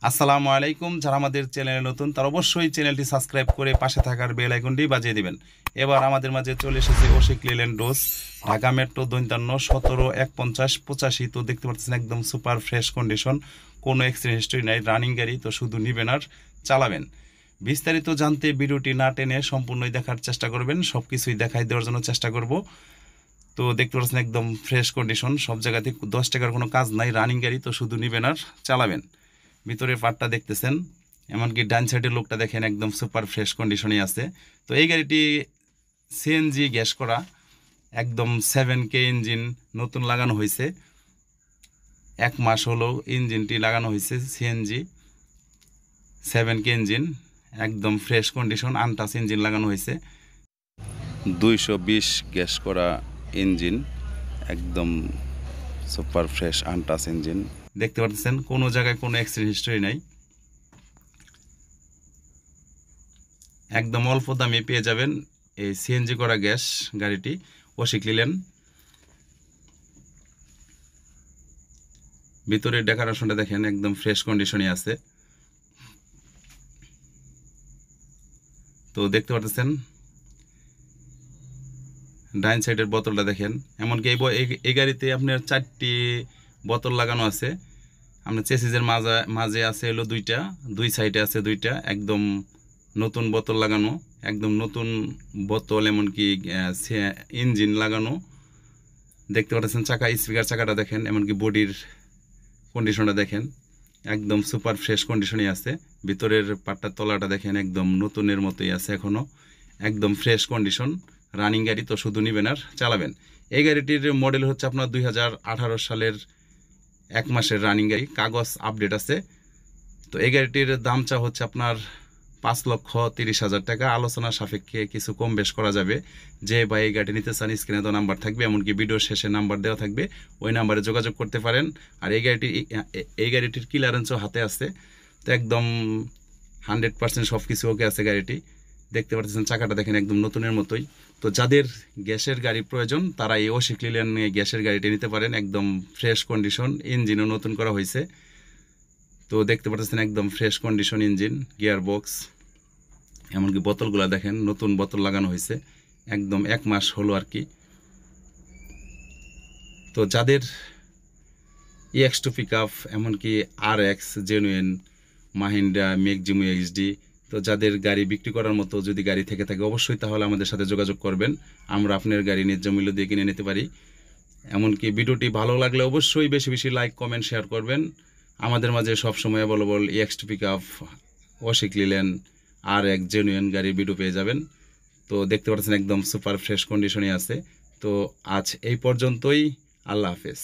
আসসালামু আলাইকুম। যারা আমাদের চ্যানেলে নতুন তারা অবশ্যই চ্যানেলটি সাবস্ক্রাইব করে পাশে থাকার বেল আইকনটি বাজিয়ে দিবেন। এবার আমাদের মাঝে চলে এসেছে ওশিক লিল্যান্ড রোজ, ঢাকা মেট্রো 57 17 150 85। তো দেখতে পাচ্ছেন একদম সুপার ফ্রেশ কন্ডিশন, কোনো অ্যাক্সিডেন্ট হিস্টরি নাই, রানিং গাড়ি। তো শুধু নেবেন আর চালাবেন। বিস্তারিত জানতে ভিডিওটি না টেনে সম্পূর্ণই দেখার চেষ্টা করবেন, সব কিছুই দেখাই দেওয়ার জন্য চেষ্টা করব। তো দেখতে পাচ্ছেন একদম ফ্রেশ কন্ডিশন, সব জায়গাতে 10 টাকার কোনো কাজ নাই, রানিং গাড়ি। তো শুধু নেবেন আর চালাবেন। ভিতরের পার্টটা দেখতেছেন, এমনকি ডান সাইডের লোকটা দেখেন একদম সুপার ফ্রেশ কন্ডিশনে আছে। তো এই গাড়িটি সিএনজি গ্যাস করা, একদম 7K ইঞ্জিন নতুন লাগানো হয়েছে, 1 মাস হলো ইঞ্জিনটি লাগানো হয়েছে। সিএনজি 7K ইঞ্জিন, একদম ফ্রেশ কন্ডিশন, আনটাচ ইঞ্জিন লাগানো হয়েছে। 220 গ্যাস করা ইঞ্জিন, একদম সুপার ফ্রেশ আনটাচ ইঞ্জিন। দেখতে পাচ্ছেন কোনো জায়গায় কোনো অ্যাক্সিডেন্ট হিস্টরি নাই। একদম অল্প দামে পেয়ে যাবেন এই সিএনজি করা গ্যাস গাড়িটি ওশিক লিল্যান্ড। ভিতরের ডেকোরেশনটা দেখেন একদম ফ্রেশ কন্ডিশনে আছে। তো দেখতে পাচ্ছেন ডাইন সাইডের বোতলটা দেখেন, এমনকি এই গাড়িতে আপনার 4টি বোতল লাগানো আছে। আপনার চেসিসের মাঝে আছে হলো দুই সাইডে আছে দুইটা, একদম নতুন বোতল লাগানো, একদম নতুন বোতল, এমনকি ইঞ্জিন লাগানো। দেখতে পাচ্ছেন চাকা, স্পিকার চাকাটা দেখেন, এমনকি বডির কন্ডিশনটা দেখেন, একদম সুপার ফ্রেশ কন্ডিশনে আছে। ভিতরের পাটটার তলাটা দেখেন একদম নতুনের মতোই আছে এখনও, একদম ফ্রেশ কন্ডিশন, রানিং গাড়ি। তো শুধু নেবেন আর চালাবেন। এই গাড়িটির মডেল হচ্ছে আপনার 2018 সালের 1 মাসের রানিং গাড়ি, কাগজ আপডেট আছে। তো এই গাড়িটির দাম চা হচ্ছে আপনার 5,30,000 টাকা। আলোচনা সাপেক্ষে কিছু কম বেশ করা যাবে। যে ভাই এই গাড়ি নিতে চান স্ক্রিনে তো নাম্বার থাকবে, এমনকি ভিডিওর শেষে নাম্বার দেওয়া থাকবে, ওই নাম্বারে যোগাযোগ করতে পারেন। আর এই গাড়িটির ক্লিয়ারেন্সও হাতে আছে। তো একদম 100% সব কিছু ওকে আছে গাড়িটি। দেখতে পাচ্ছেন চাকাটা দেখেন একদম নতুনের মতোই। তো যাদের গ্যাসের গাড়ি প্রয়োজন তারা এই ওশিক লিল্যান্ড গ্যাসের গাড়িটি নিতে পারেন, একদম ফ্রেশ কন্ডিশন, ইঞ্জিনও নতুন করা হয়েছে। তো দেখতে পাচ্ছেন একদম fresh condition engine, gear box, এমনকি বোতলগুলো দেখেন নতুন বোতল লাগানো হয়েছে, একদম 1 মাস হলো আর কি। তো যাদের EX2 পিক আপ, এমনকি RX genuine, Mahindra Maxximo XD, তো যাদের গাড়ি বিক্রি করার মতো যদি গাড়ি থেকে থাকে অবশ্যই তাহলে আমাদের সাথে যোগাযোগ করবেন। আমরা আপনার গাড়ি ন্যায্য মূল্য দিয়ে কিনে নিতে পারি। এমনকি ভিডিওটি ভালো লাগলে অবশ্যই বেশি বেশি লাইক কমেন্ট শেয়ার করবেন। আমাদের মাঝে সবসময় available EX2 pick up, Ashok Leyland, RX genuine গাড়ির ভিডিও পেয়ে যাবেন। তো দেখতে পাচ্ছেন একদম সুপার ফ্রেশ কন্ডিশনে আছে। তো আজ এই পর্যন্তই, আল্লাহ হাফেজ।